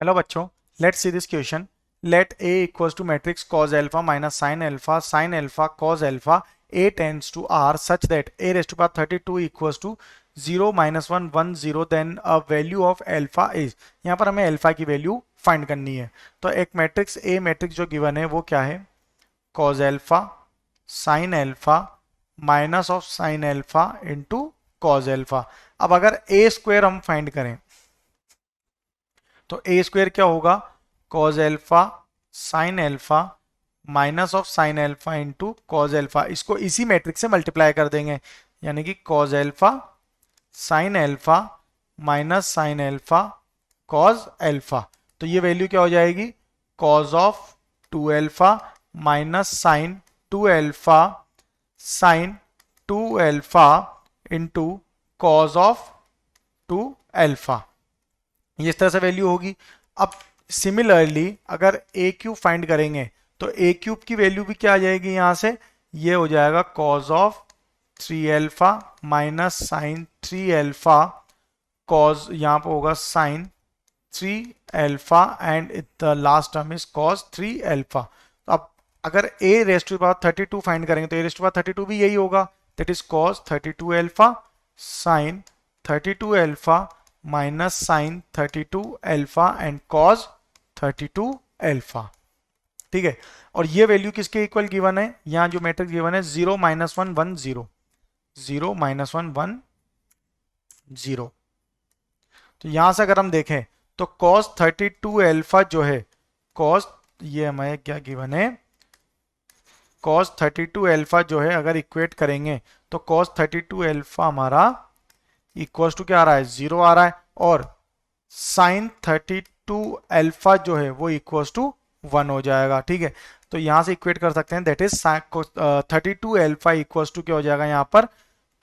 Hello बच्चों, let's see this question. Let a equals to matrix cos alpha minus sin alpha cos alpha a tends to r such that a raised to power 32 equals to 0 minus 1 1 0 then a value of alpha is. यहाँ पर हमें alpha की value find करनी है. तो एक matrix a matrix जो given है वो क्या है? cos alpha sin alpha minus of sin alpha into cos alpha. अब अगर a स्क्वायर हम फाइंड करें तो ए स्क्वायर क्या होगा? Cos alpha sine alpha minus of sine alpha into cos alpha. इसको इसी मैट्रिक्स से मल्टीप्लाई कर देंगे, यानी कि cos alpha sine alpha minus sine alpha cos alpha. तो ये वैल्यू क्या हो जाएगी? Cos of 2 alpha minus sine 2 alpha sine 2 alpha into cos of 2 alpha. ये इस तरह से वैल्यू होगी. अब सिमिलरली अगर ए क्यूब फाइंड करेंगे तो ए क्यूब की वैल्यू भी क्या आ जाएगी? यहां से ये हो जाएगा cos of 3 alpha minus sine 3 alpha cos, यहां पर होगा sine 3 alpha and the last term is cos 3 alpha. तो अब अगर A raised to power 32 find करेंगे तो ए रेस्ट टू पावर 32 भी यही होगा, that is cos 32 alpha sine 32 alpha minus sine 32 alpha and cos 32 alpha. ठीक है. और ये वैल्यू किसके इक्वल गिवन है? यहां जो मैट्रिक्स गिवन है 0 माइनस 1 1 0 0 माइनस 1 1 0. तो यहां से अगर हम देखें तो कॉस 32 एल्फा जो है कॉस, ये हमारे क्या गिवन है? कॉस 32 एल्फा जो है अगर इक्वेट करेंगे तो कॉस 32 एल्फा हमारा इक्वल्स टू क्या आ रहा है? 0 आ रहा है. और साइन 32 एल्फा जो है वो इक्वल्स टू 1 हो जाएगा. ठीक है. तो यहां से इक्वेट कर सकते हैं, that is 32 alpha equals to क्या हो जाएगा यहां पर?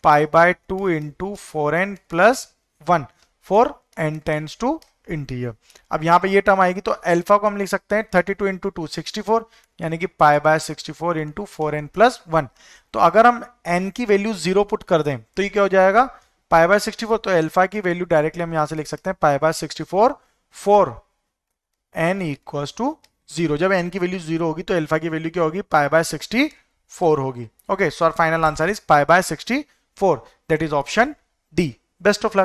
Pi by 2 into 4n plus 1 4 n tends to interior. अब यहां पे ये टर्म आएगी तो एल्फा को हम लिख सकते हैं 32 इंटू 2 64, यानी कि पाई बाय 64 इंटू 4n प्लस 1. तो अगर हम n की वैल्यू 0 पुट कर दें तो ये क्या हो जाएगा? पाई बाय 64. तो एल्फा की वैल्यू डायरेक्टली हम यहां से लिख सकते हैं pi by 64 4 n equals to 0. जब n की वैल्यू 0 होगी तो एल्फा की वैल्यू क्या होगी? पाई बाय 64 होगी. Okay, so our final answer is pi by 64. That is option D. Best of luck.